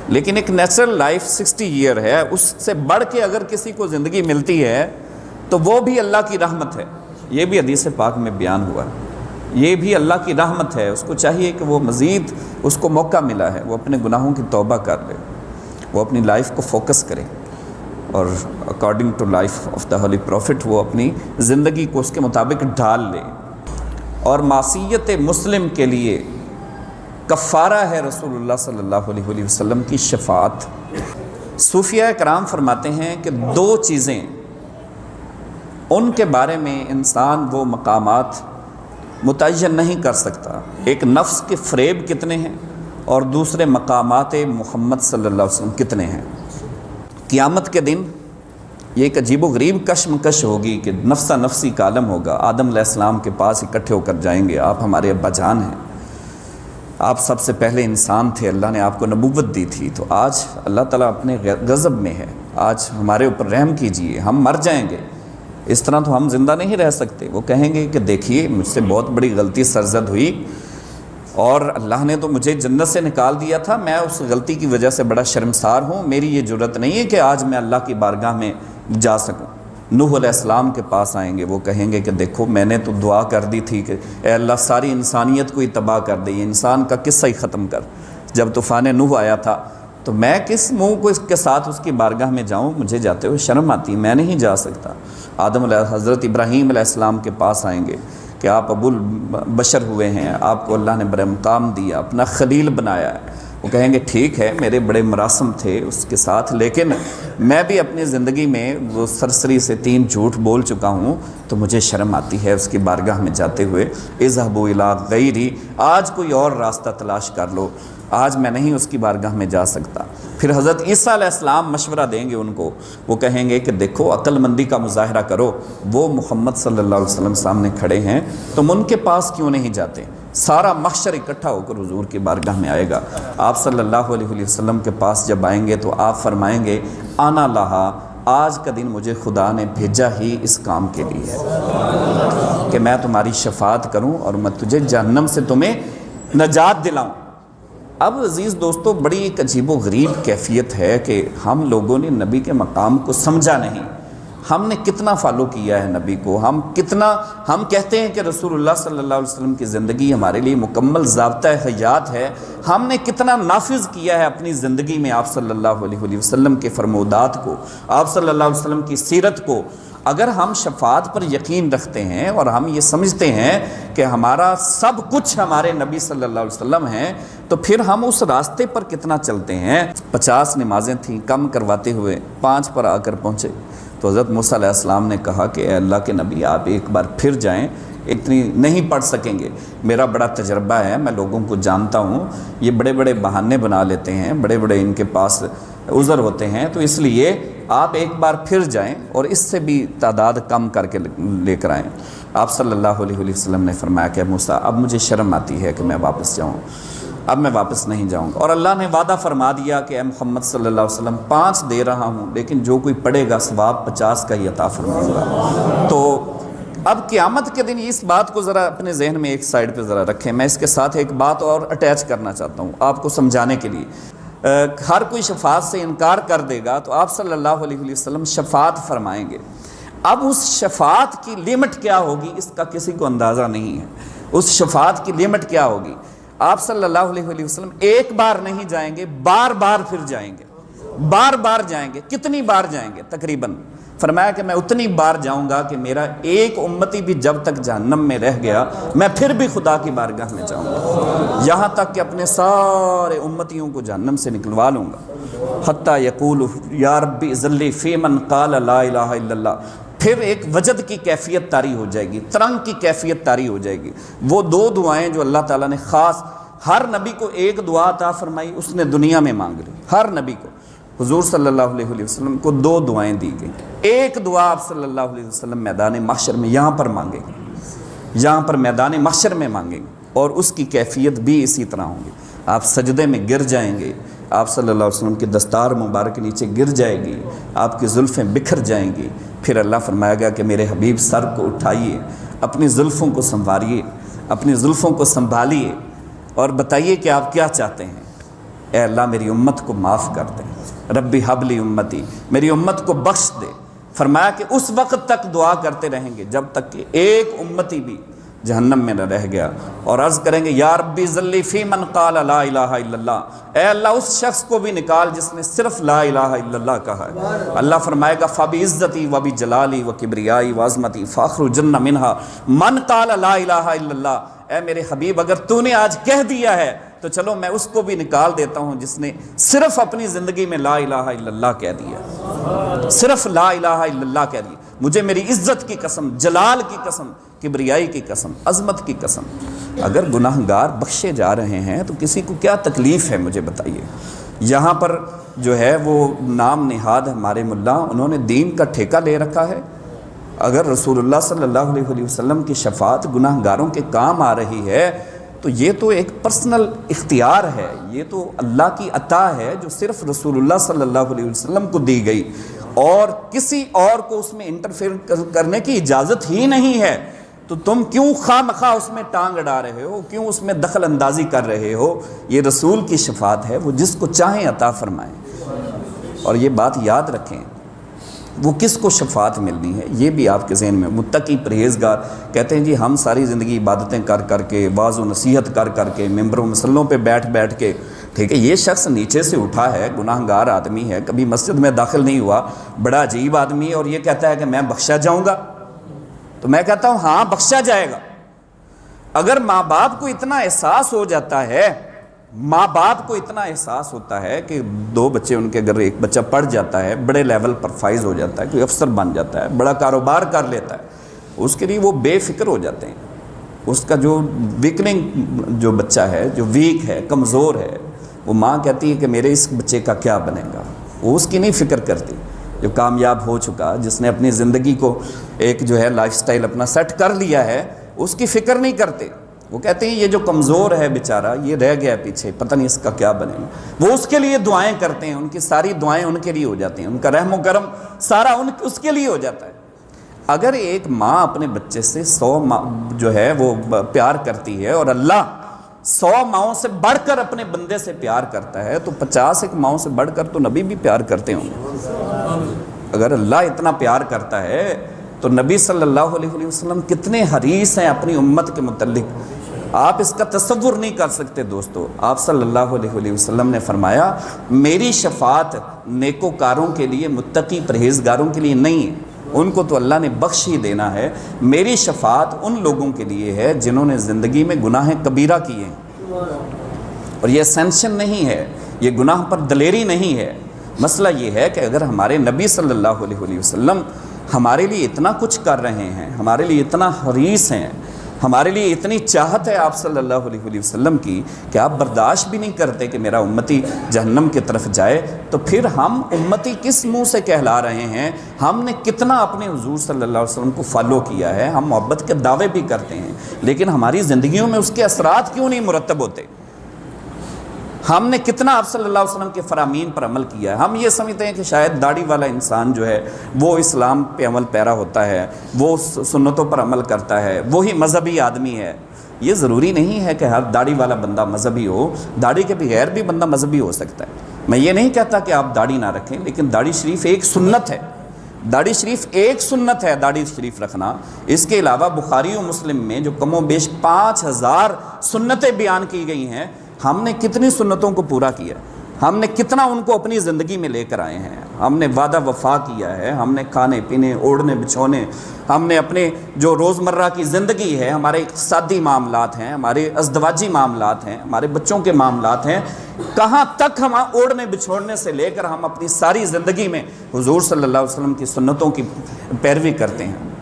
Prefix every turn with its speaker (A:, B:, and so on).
A: لیکن ایک natural life 60 year ہے، اس سے بڑھ کے اگر کسی کو زندگی ملتی ہے تو وہ بھی اللہ کی رحمت ہے۔ یہ بھی حدیث پاک میں بیان ہوا ہے، یہ بھی اللہ کی رحمت ہے۔ اس کو چاہیے کہ وہ مزید، اس کو موقع ملا ہے، وہ اپنے گناہوں کی توبہ کر لے، وہ اپنی لائف کو فوکس کرے، اور according to life of the holy prophet وہ اپنی زندگی کو اس کے مطابق ڈھال لے۔ اور معصیت مسلم کے لیے کفارہ ہے رسول اللہ صلی اللہ علیہ وسلم کی شفاعت۔ صوفیہ کرام فرماتے ہیں کہ دو چیزیں ان کے بارے میں انسان وہ مقامات متعین نہیں کر سکتا، ایک نفس کے فریب کتنے ہیں، اور دوسرے مقامات محمد صلی اللہ علیہ وسلم کتنے ہیں۔ قیامت کے دن یہ ایک عجیب و غریب کشمکش ہوگی کہ نفسہ نفسی کا عالم ہوگا۔ آدم علیہ السلام کے پاس اکٹھے ہو کر جائیں گے، آپ ہمارے ابا جان ہیں، آپ سب سے پہلے انسان تھے، اللہ نے آپ کو نبوت دی تھی، تو آج اللہ تعالیٰ اپنے غضب میں ہے، آج ہمارے اوپر رحم کیجئے، ہم مر جائیں گے، اس طرح تو ہم زندہ نہیں رہ سکتے۔ وہ کہیں گے کہ دیکھیے مجھ سے بہت بڑی غلطی سرزد ہوئی، اور اللہ نے تو مجھے جنت سے نکال دیا تھا، میں اس غلطی کی وجہ سے بڑا شرمسار ہوں، میری یہ جرت نہیں ہے کہ آج میں اللہ کی بارگاہ میں جا سکوں۔ نوح علیہ السلام کے پاس آئیں گے، وہ کہیں گے کہ دیکھو میں نے تو دعا کر دی تھی کہ اے اللہ ساری انسانیت کو ہی تباہ کر دے، انسان کا قصہ ہی ختم کر۔ جب طوفان نوح آیا تھا تو میں کس منہ کو اس کے ساتھ اس کی بارگاہ میں جاؤں، مجھے جاتے ہوئے شرم آتی، میں نہیں جا سکتا۔ حضرت ابراہیم علیہ السلام کے پاس آئیں گے کہ آپ ابو البشر ہوئے ہیں، آپ کو اللہ نے بڑا مقام دیا، اپنا خلیل بنایا ہے۔ وہ کہیں گے ٹھیک ہے میرے بڑے مراسم تھے اس کے ساتھ، لیکن میں بھی اپنی زندگی میں وہ سرسری سے 3 جھوٹ بول چکا ہوں، تو مجھے شرم آتی ہے اس کی بارگاہ میں جاتے ہوئے۔ اذهبوا الی غیری، آج کوئی اور راستہ تلاش کر لو، آج میں نہیں اس کی بارگاہ میں جا سکتا۔ پھر حضرت عیسیٰ علیہ السلام مشورہ دیں گے ان کو، وہ کہیں گے کہ دیکھو عقل مندی کا مظاہرہ کرو، وہ محمد صلی اللہ علیہ وسلم سامنے کھڑے ہیں، تم ان کے پاس کیوں نہیں جاتے؟ سارا محشر اکٹھا ہو کر حضور کی بارگاہ میں آئے گا۔ آپ صلی اللہ علیہ وسلم کے پاس جب آئیں گے تو آپ فرمائیں گے آنا لہا، آج کا دن مجھے خدا نے بھیجا ہی اس کام کے لیے ہے کہ میں تمہاری شفاعت کروں اور میں تجھے جہنم سے تمہیں نجات دلاؤں۔ اب عزیز دوستو، بڑی ایک عجیب و غریب کیفیت ہے کہ ہم لوگوں نے نبی کے مقام کو سمجھا نہیں۔ ہم نے کتنا فالو کیا ہے نبی کو، ہم کہتے ہیں کہ رسول اللہ صلی اللہ علیہ وسلم کی زندگی ہمارے لیے مکمل ضابطہ حیات ہے، ہم نے کتنا نافذ کیا ہے اپنی زندگی میں آپ صلی اللہ علیہ وسلم کے فرمودات کو، آپ صلی اللہ علیہ وسلم کی سیرت کو۔ اگر ہم شفاعت پر یقین رکھتے ہیں اور ہم یہ سمجھتے ہیں کہ ہمارا سب کچھ ہمارے نبی صلی اللہ علیہ وسلم ہیں، تو پھر ہم اس راستے پر کتنا چلتے ہیں۔ 50 نمازیں تھیں، کم کرواتے ہوئے 5 پر آ کر پہنچے، تو حضرت موسیٰ علیہ السلام نے کہا کہ اے اللہ کے نبی آپ ایک بار پھر جائیں، اتنی نہیں پڑھ سکیں گے، میرا بڑا تجربہ ہے، میں لوگوں کو جانتا ہوں، یہ بڑے بڑے بہانے بنا لیتے ہیں، بڑے بڑے ان کے پاس عذر ہوتے ہیں، تو اس لیے آپ ایک بار پھر جائیں اور اس سے بھی تعداد کم کر کے لے کر آئیں۔ آپ صلی اللہ علیہ وسلم نے فرمایا کہ موسیٰ اب مجھے شرم آتی ہے کہ میں واپس جاؤں، اب میں واپس نہیں جاؤں گا۔ اور اللہ نے وعدہ فرما دیا کہ اے محمد صلی اللہ علیہ وسلم 5 دے رہا ہوں، لیکن جو کوئی پڑھے گا ثواب 50 کا ہی عطا فرماؤں گا۔ تو اب قیامت کے دن اس بات کو ذرا اپنے ذہن میں ایک سائڈ پہ ذرا رکھیں، میں اس کے ساتھ ایک بات اور اٹیچ کرنا چاہتا ہوں آپ کو سمجھانے کے لیے۔ ہر کوئی شفاعت سے انکار کر دے گا تو آپ صلی اللہ علیہ وسلم شفاعت فرمائیں گے۔ اب اس شفاعت کی لمٹ کیا ہوگی اس کا کسی کو اندازہ نہیں ہے، اس شفاعت کی لمٹ کیا ہوگی۔ آپ صلی اللہ علیہ وسلم ایک بار نہیں جائیں گے، بار بار پھر جائیں گے، بار بار جائیں گے۔ کتنی بار جائیں گے؟ تقریباً فرمایا کہ میں اتنی بار جاؤں گا کہ میرا ایک امتی بھی جب تک جہنم میں رہ گیا میں پھر بھی خدا کی بارگاہ میں جاؤں گا، یہاں تک کہ اپنے سارے امتیوں کو جہنم سے نکلوا لوں گا۔ حتیٰ یقول یا ربی ذلی فی من قال لا الہ الا اللہ، پھر ایک وجد کی کیفیت طاری ہو جائے گی، ترنگ کی کیفیت طاری ہو جائے گی۔ وہ 2 دعائیں جو اللہ تعالیٰ نے خاص ہر نبی کو ایک دعا عطا فرمائی، اس نے دنیا میں مانگ لی، ہر نبی کو۔ حضور صلی اللہ علیہ وسلم کو 2 دعائیں دی گئیں، ایک دعا آپ صلی اللہ علیہ وسلم میدان محشر میں یہاں پر مانگیں گے، یہاں پر میدان محشر میں مانگیں گے، اور اس کی کیفیت بھی اسی طرح ہوں گی۔ آپ سجدے میں گر جائیں گے، آپ صلی اللہ علیہ وسلم کی دستار مبارک نیچے گر جائے گی، آپ کی زلفیں بکھر جائیں گی، پھر اللہ فرمائے گا کہ میرے حبیب سر کو اٹھائیے، اپنی زلفوں کو سنواریے، اپنی زلفوں کو سنبھالیے اور بتائیے کہ آپ کیا چاہتے ہیں۔ اے اللہ میری امت کو معاف کر دے، ربی حبلی امتی، میری امت کو بخش دے۔ فرمایا کہ اس وقت تک دعا کرتے رہیں گے جب تک کہ ایک امتی بھی جہنم میں نہ رہ گیا، اور عرض کریں گے یا ربی ذلی فی من قال لا الہ الا اللہ، اے اللہ اس شخص کو بھی نکال جس نے صرف لا الہ الا اللہ کہا ہے۔ اللہ فرمائے گا فبعزتی وبجلالی وکبریائی وعظمتی فاخرجن منہا من قال لا الہ الا اللہ، اے میرے حبیب اگر تو نے آج کہہ دیا ہے تو چلو میں اس کو بھی نکال دیتا ہوں جس نے صرف اپنی زندگی میں لا الہ الا اللہ کہہ دیا، صرف لا الہ الا اللہ کہہ دیا۔ مجھے میری عزت کی قسم، جلال کی قسم، کبریائی کی قسم، عظمت کی قسم، اگر گناہ گار بخشے جا رہے ہیں تو کسی کو کیا تکلیف ہے مجھے بتائیے۔ یہاں پر جو ہے وہ نام نہاد ہمارے ملا، انہوں نے دین کا ٹھیکہ لے رکھا ہے۔ اگر رسول اللہ صلی اللہ علیہ وسلم کی شفاعت گناہ گاروں کے کام آ رہی ہے تو یہ تو ایک پرسنل اختیار ہے، یہ تو اللہ کی عطا ہے جو صرف رسول اللہ صلی اللہ علیہ وسلم کو دی گئی، اور کسی اور کو اس میں انٹرفیئر کرنے کی اجازت ہی نہیں ہے۔ تو تم کیوں خواہ مخواہ اس میں ٹانگ اڑا رہے ہو، کیوں اس میں دخل اندازی کر رہے ہو؟ یہ رسول کی شفاعت ہے، وہ جس کو چاہیں عطا فرمائیں۔ اور یہ بات یاد رکھیں، وہ کس کو شفاعت ملنی ہے یہ بھی آپ کے ذہن میں۔ متقی پرہیزگار کہتے ہیں جی ہم ساری زندگی عبادتیں کر کر کے، واعظ و نصیحت کر کر کے، ممبروں مسلوں پہ بیٹھ بیٹھ کے، ٹھیک ہے یہ شخص نیچے سے اٹھا ہے، گناہ گار آدمی ہے، کبھی مسجد میں داخل نہیں ہوا، بڑا عجیب آدمی ہے، اور یہ کہتا ہے کہ میں بخشا جاؤں گا۔ تو میں کہتا ہوں ہاں بخشا جائے گا۔ اگر ماں باپ کو اتنا احساس ہو جاتا ہے، ماں باپ کو اتنا احساس ہوتا ہے کہ دو بچے ان کے اگر ایک بچہ پڑھ جاتا ہے، بڑے لیول پر فائز ہو جاتا ہے، کوئی افسر بن جاتا ہے، بڑا کاروبار کر لیتا ہے، اس کے لیے وہ بے فکر ہو جاتے ہیں۔ اس کا جو ویکننگ جو بچہ ہے، جو ویک ہے، کمزور ہے، وہ ماں کہتی ہے کہ میرے اس بچے کا کیا بنے گا، وہ اس کی نہیں فکر کرتی۔ جو کامیاب ہو چکا، جس نے اپنی زندگی کو ایک جو ہے لائف سٹائل اپنا سیٹ کر لیا ہے، اس کی فکر نہیں کرتے۔ وہ کہتے ہیں یہ جو کمزور ہے بیچارہ، یہ رہ گیا پیچھے، پتہ نہیں اس کا کیا بنے گا۔ وہ اس کے لیے دعائیں کرتے ہیں، ان کی ساری دعائیں ان کے لیے ہو جاتی ہیں، ان کا رحم و کرم سارا اس کے لیے ہو جاتا ہے۔ اگر ایک ماں اپنے بچے سے 100 جو ہے وہ پیار کرتی ہے، اور اللہ 100 ماؤں سے بڑھ کر اپنے بندے سے پیار کرتا ہے، تو 50 ماؤں سے بڑھ کر تو نبی بھی پیار کرتے ہوں گے۔ اگر اللہ اتنا پیار کرتا ہے تو نبی صلی اللہ علیہ وسلم کتنے حریص ہیں اپنی امت کے متعلق، آپ اس کا تصور نہیں کر سکتے دوستو۔ آپ صلی اللہ علیہ وسلم نے فرمایا میری شفاعت نیکوکاروں کے لیے، متقی پرہیزگاروں کے لیے نہیں ہے، ان کو تو اللہ نے بخش ہی دینا ہے، میری شفاعت ان لوگوں کے لیے ہے جنہوں نے زندگی میں گناہ کبیرہ کیے ہیں۔ اور یہ اسینشن نہیں ہے، یہ گناہ پر دلیری نہیں ہے۔ مسئلہ یہ ہے کہ اگر ہمارے نبی صلی اللہ علیہ وسلم ہمارے لیے اتنا کچھ کر رہے ہیں، ہمارے لیے اتنا حریص ہیں، ہمارے لیے اتنی چاہت ہے آپ صلی اللہ علیہ وسلم کی کہ آپ برداشت بھی نہیں کرتے کہ میرا امتی جہنم کی طرف جائے، تو پھر ہم امتی کس منہ سے کہلا رہے ہیں؟ ہم نے کتنا اپنے حضور صلی اللہ علیہ وسلم کو فالو کیا ہے، ہم محبت کے دعوے بھی کرتے ہیں، لیکن ہماری زندگیوں میں اس کے اثرات کیوں نہیں مرتب ہوتے؟ ہم نے کتنا آپ صلی اللہ علیہ وسلم کے فرامین پر عمل کیا ہے؟ ہم یہ سمجھتے ہیں کہ شاید داڑھی والا انسان جو ہے وہ اسلام پہ عمل پیرا ہوتا ہے، وہ سنتوں پر عمل کرتا ہے، وہی مذہبی آدمی ہے۔ یہ ضروری نہیں ہے کہ ہر داڑھی والا بندہ مذہبی ہو، داڑھی کے بغیر بھی بندہ مذہبی ہو سکتا ہے۔ میں یہ نہیں کہتا کہ آپ داڑھی نہ رکھیں، لیکن داڑھی شریف ایک سنت ہے، داڑھی شریف ایک سنت ہے، داڑھی شریف رکھنا۔ اس کے علاوہ بخاری و مسلم میں جو کم و بیش 5000 سنتیں بیان کی گئی ہیں، ہم نے کتنی سنتوں کو پورا کیا، ہم نے کتنا ان کو اپنی زندگی میں لے کر آئے ہیں، ہم نے وعدہ وفا کیا ہے، ہم نے کھانے پینے، اوڑھنے بچھونے، ہم نے اپنے جو روزمرہ کی زندگی ہے، ہمارے اقتصادی معاملات ہیں، ہمارے ازدواجی معاملات ہیں، ہمارے بچوں کے معاملات ہیں، کہاں تک ہم اوڑھنے بچھوڑنے سے لے کر ہم اپنی ساری زندگی میں حضور صلی اللہ علیہ وسلم کی سنتوں کی پیروی کرتے ہیں۔